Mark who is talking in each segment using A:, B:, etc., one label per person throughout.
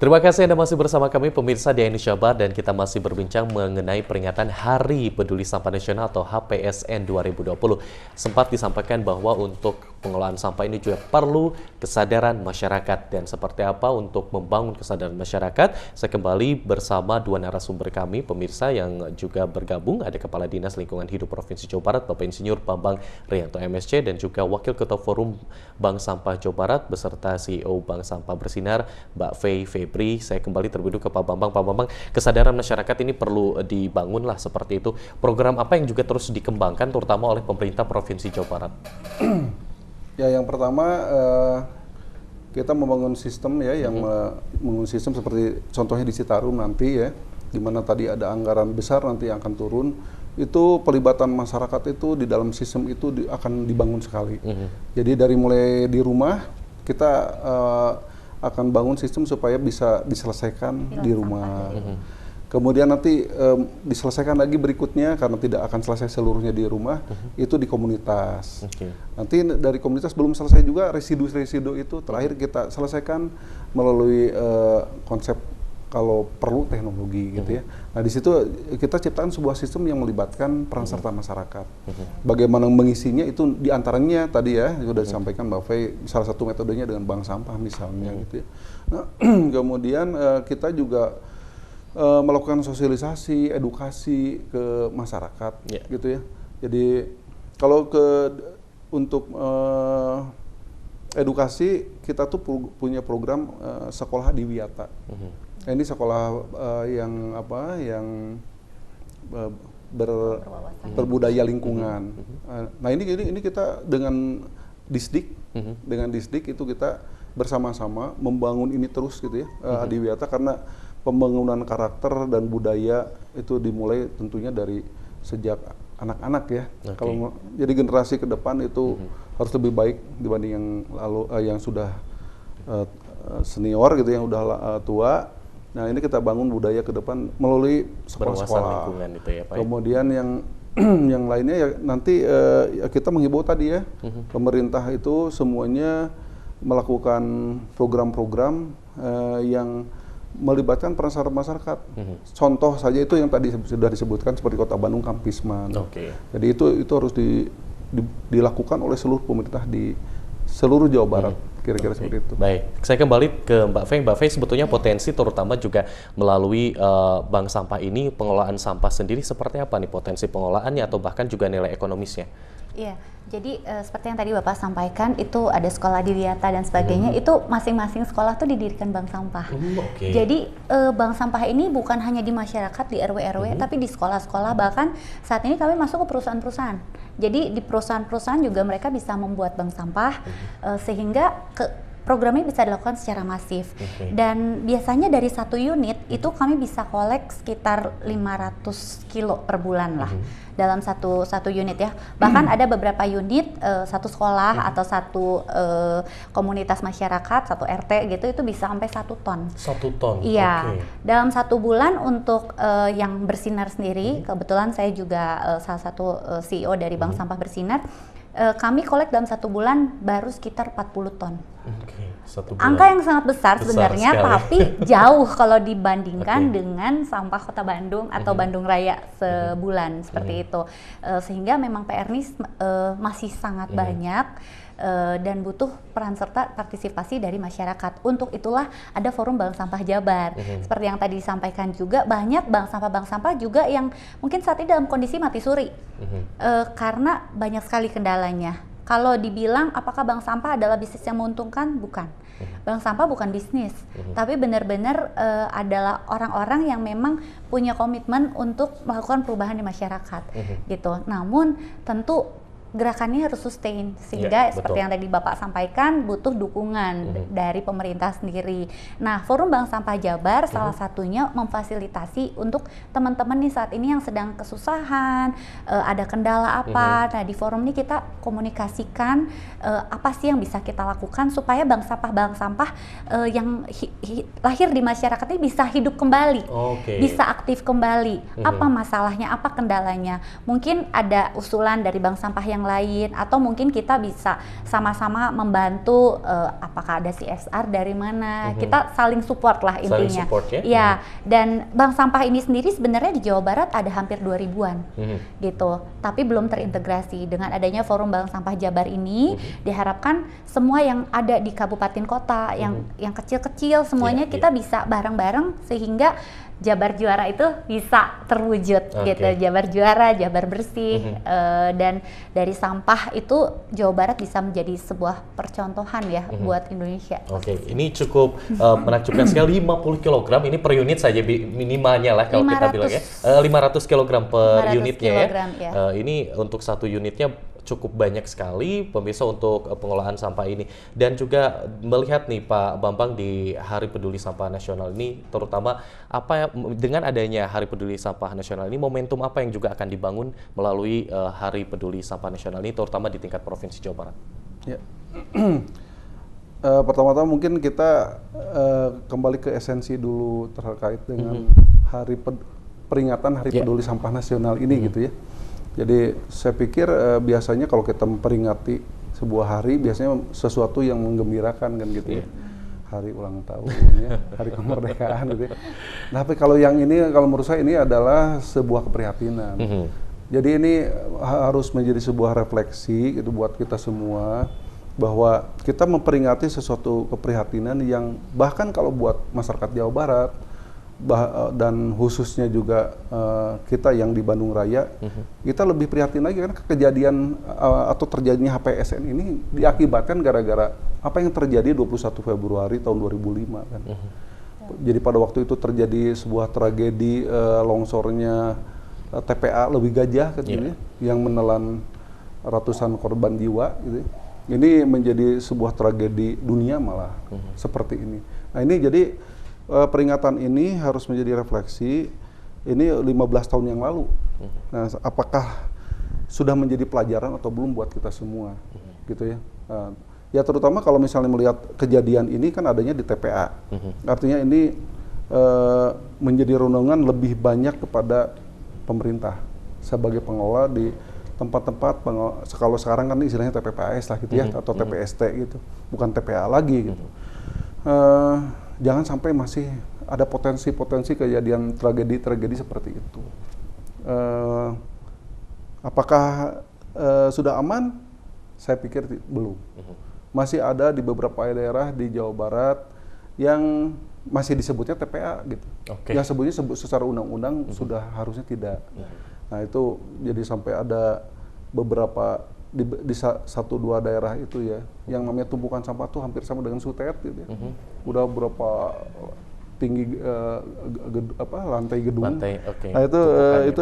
A: Terima kasih Anda masih bersama kami pemirsa di Indonesia Bar dan kita masih berbincang mengenai peringatan Hari Peduli Sampah Nasional atau HPSN 2020. Sempat disampaikan bahwa untuk pengelolaan sampah ini juga perlu kesadaran masyarakat. Dan seperti apa untuk membangun kesadaran masyarakat, saya kembali bersama dua narasumber kami pemirsa yang juga bergabung. Ada Kepala Dinas Lingkungan Hidup Provinsi Jawa Barat Bapak Insinyur Bambang Rianto MSc dan juga Wakil Ketua Forum Bank Sampah Jawa Barat beserta CEO Bank Sampah Bersinar Mbak Fei Febri. Saya kembali terlebih dahulu ke Pak Bambang. Pak Bambang, kesadaran masyarakat ini perlu dibangun lah seperti itu. Program apa yang juga terus dikembangkan terutama oleh pemerintah Provinsi Jawa Barat?
B: Ya, yang pertama kita membangun sistem ya, yang membangun sistem seperti contohnya di Citarum nanti ya, di mana tadi ada anggaran besar nanti yang akan turun. Itu pelibatan masyarakat itu di dalam sistem itu akan dibangun sekali. Jadi dari mulai di rumah kita akan bangun sistem supaya bisa diselesaikan di rumah. Kemudian nanti diselesaikan lagi berikutnya karena tidak akan selesai seluruhnya di rumah, itu di komunitas. Nanti dari komunitas belum selesai juga residu-residu itu terakhir kita selesaikan melalui konsep kalau perlu teknologi gitu ya. Nah di situ kita ciptakan sebuah sistem yang melibatkan peran serta masyarakat. Bagaimana mengisinya itu diantaranya tadi ya sudah disampaikan Mbak Fei, salah satu metodenya dengan bank sampah misalnya gitu ya. Nah, kemudian kita juga melakukan sosialisasi, edukasi ke masyarakat gitu ya. Jadi kalau untuk edukasi kita tuh punya program sekolah di Wiyata. Ini sekolah yang berbudaya lingkungan. Nah ini kita dengan Disdik itu kita bersama-sama membangun ini terus gitu ya di Wiyata, karena pembangunan karakter dan budaya itu dimulai tentunya dari sejak anak-anak ya. Kalau jadi generasi ke depan itu harus lebih baik dibanding yang lalu yang sudah senior gitu, yang udah tua. Nah ini kita bangun budaya ke depan melalui sekolah-sekolah.
A: Itu ya, Pak.
B: Kemudian yang lainnya ya nanti kita menghimbau tadi ya, pemerintah itu semuanya melakukan program-program yang melibatkan peran serta masyarakat. Contoh saja itu yang tadi sudah disebutkan seperti Kota Bandung Kampisman. Jadi itu harus dilakukan oleh seluruh pemerintah di seluruh Jawa Barat. Kira-kira seperti itu.
A: Baik, saya kembali ke Mbak Fei. Mbak Fei, sebetulnya potensi terutama juga melalui bank sampah ini, pengelolaan sampah sendiri seperti apa nih potensi pengelolaannya atau bahkan juga nilai ekonomisnya?
C: Iya, jadi seperti yang tadi Bapak sampaikan, itu ada sekolah di Wiyata dan sebagainya, itu masing-masing sekolah tuh didirikan bank sampah. Jadi bank sampah ini bukan hanya di masyarakat, di RW-RW, tapi di sekolah-sekolah, bahkan saat ini kami masuk ke perusahaan-perusahaan. Jadi di perusahaan-perusahaan juga mereka bisa membuat bank sampah, sehingga programnya bisa dilakukan secara masif. Dan biasanya dari satu unit itu kami bisa kolek sekitar 500 kilo per bulan lah. Dalam satu unit ya. Bahkan ada beberapa unit, satu sekolah atau satu komunitas masyarakat, satu RT gitu, itu bisa sampai 1 ton.
A: 1 ton?
C: Iya. Dalam 1 bulan untuk yang Bersinar sendiri, kebetulan saya juga salah satu CEO dari Bank Sampah Bersinar, kami kolek dalam 1 bulan baru sekitar 40 ton. Angka yang sangat besar sebenarnya, tapi jauh kalau dibandingkan dengan sampah Kota Bandung atau Bandung Raya sebulan seperti itu. Sehingga memang PR ini masih sangat banyak dan butuh peran serta partisipasi dari masyarakat. Untuk itulah ada Forum Bank Sampah Jabar. Seperti yang tadi disampaikan juga, banyak bank sampah juga yang mungkin saat ini dalam kondisi mati suri karena banyak sekali kendalanya. Kalau dibilang apakah bank sampah adalah bisnis yang menguntungkan? Bukan. Bank sampah bukan bisnis, tapi benar-benar adalah orang-orang yang memang punya komitmen untuk melakukan perubahan di masyarakat, gitu. Namun tentu gerakannya harus sustain, sehingga seperti yang tadi Bapak sampaikan butuh dukungan dari pemerintah sendiri. Nah, Forum Bank Sampah Jabar salah satunya memfasilitasi untuk teman-teman nih saat ini yang sedang kesusahan, ada kendala apa. Nah, di forum ini kita komunikasikan apa sih yang bisa kita lakukan supaya bank sampah yang lahir di masyarakat ini bisa hidup kembali, bisa aktif kembali. Apa masalahnya, apa kendalanya? Mungkin ada usulan dari bank sampah yang yang lain, atau mungkin kita bisa sama-sama membantu apakah ada CSR dari mana. Kita saling support lah intinya.
A: Saling support ya?
C: Ya, dan bank sampah ini sendiri sebenarnya di Jawa Barat ada hampir 2000-an gitu, tapi belum terintegrasi. Dengan adanya Forum Bank Sampah Jabar ini diharapkan semua yang ada di kabupaten kota, yang kecil-kecil semuanya kita bisa bareng-bareng sehingga Jabar Juara itu bisa terwujud gitu. Jabar Juara, Jabar bersih, dan dari sampah itu Jawa Barat bisa menjadi sebuah percontohan ya buat Indonesia.
A: Ini cukup menakjubkan sekali. 50 kg ini per unit saja minimalnya lah kalau kita bilang ya. 500 kg per unitnya ya. Ini untuk satu unitnya cukup banyak sekali pemirsa untuk pengelolaan sampah ini. Dan juga melihat nih Pak Bambang di Hari Peduli Sampah Nasional ini, terutama dengan adanya Hari Peduli Sampah Nasional ini, momentum apa yang juga akan dibangun melalui Hari Peduli Sampah Nasional ini, terutama di tingkat Provinsi Jawa Barat?
B: Ya. Pertama-tama mungkin kita kembali ke esensi dulu terkait dengan peringatan Hari Peduli Sampah Nasional ini gitu ya. Jadi saya pikir biasanya kalau kita memperingati sebuah hari, biasanya sesuatu yang menggembirakan kan gitu ya. Hari ulang tahun ya, hari kemerdekaan gitu ya. Nah, tapi kalau yang ini, kalau menurut saya ini adalah sebuah keprihatinan. Jadi ini harus menjadi sebuah refleksi gitu buat kita semua, bahwa kita memperingati sesuatu keprihatinan yang bahkan kalau buat masyarakat Jawa Barat, dan khususnya juga kita yang di Bandung Raya, kita lebih prihatin lagi kan kejadian atau terjadinya HPSN ini diakibatkan gara-gara apa yang terjadi 21 Februari tahun 2005 kan. Jadi pada waktu itu terjadi sebuah tragedi longsornya TPA Leuwi Gajah gitu ya, yang menelan ratusan korban jiwa gitu. Ini menjadi sebuah tragedi dunia malah seperti ini. Nah, ini jadi peringatan ini harus menjadi refleksi. Ini 15 tahun yang lalu. Nah, apakah sudah menjadi pelajaran atau belum buat kita semua, gitu ya? Ya terutama kalau misalnya melihat kejadian ini kan adanya di TPA. Artinya ini menjadi renungan lebih banyak kepada pemerintah sebagai pengelola di tempat-tempat kalau sekarang kan istilahnya TPPAS lah gitu ya, atau TPST gitu, bukan TPA lagi gitu. Jangan sampai masih ada potensi-potensi kejadian tragedi-tragedi seperti itu. Apakah sudah aman? Saya pikir belum. Masih ada di beberapa daerah di Jawa Barat yang masih disebutnya TPA gitu. Yang sebutnya secara undang-undang sudah harusnya tidak. Nah itu jadi sampai ada beberapa di 1-2 daerah itu ya, yang namanya tumpukan sampah tuh hampir sama dengan sutet gitu ya. Udah berapa tinggi lantai gedung. Nah itu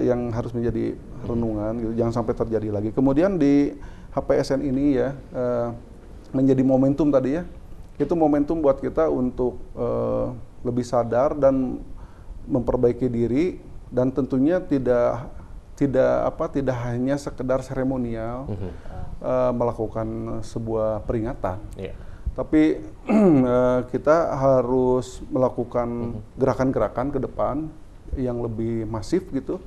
B: yang harus menjadi renungan gitu, jangan sampai terjadi lagi. Kemudian di HPSN ini ya menjadi momentum tadi ya. Itu momentum buat kita untuk lebih sadar dan memperbaiki diri, dan tentunya tidak hanya sekedar seremonial melakukan sebuah peringatan, tapi kita harus melakukan gerakan-gerakan ke depan yang lebih masif gitu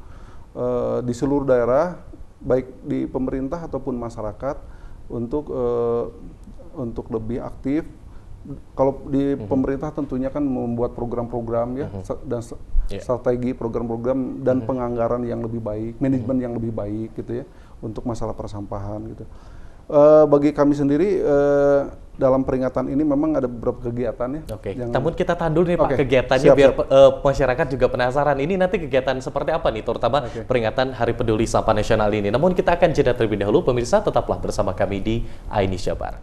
B: di seluruh daerah, baik di pemerintah ataupun masyarakat, untuk lebih aktif. Kalau di pemerintah tentunya kan membuat program-program ya, dan strategi program-program dan penganggaran yang lebih baik, manajemen yang lebih baik gitu ya untuk masalah persampahan gitu. Bagi kami sendiri dalam peringatan ini memang ada beberapa kegiatan ya.
A: Namun kita tahan dulu nih Pak kegiatannya, biar masyarakat juga penasaran. Ini nanti kegiatan seperti apa nih, terutama peringatan Hari Peduli Sampah Nasional ini. Namun kita akan jeda terlebih dahulu, pemirsa tetaplah bersama kami di iNews Jabar.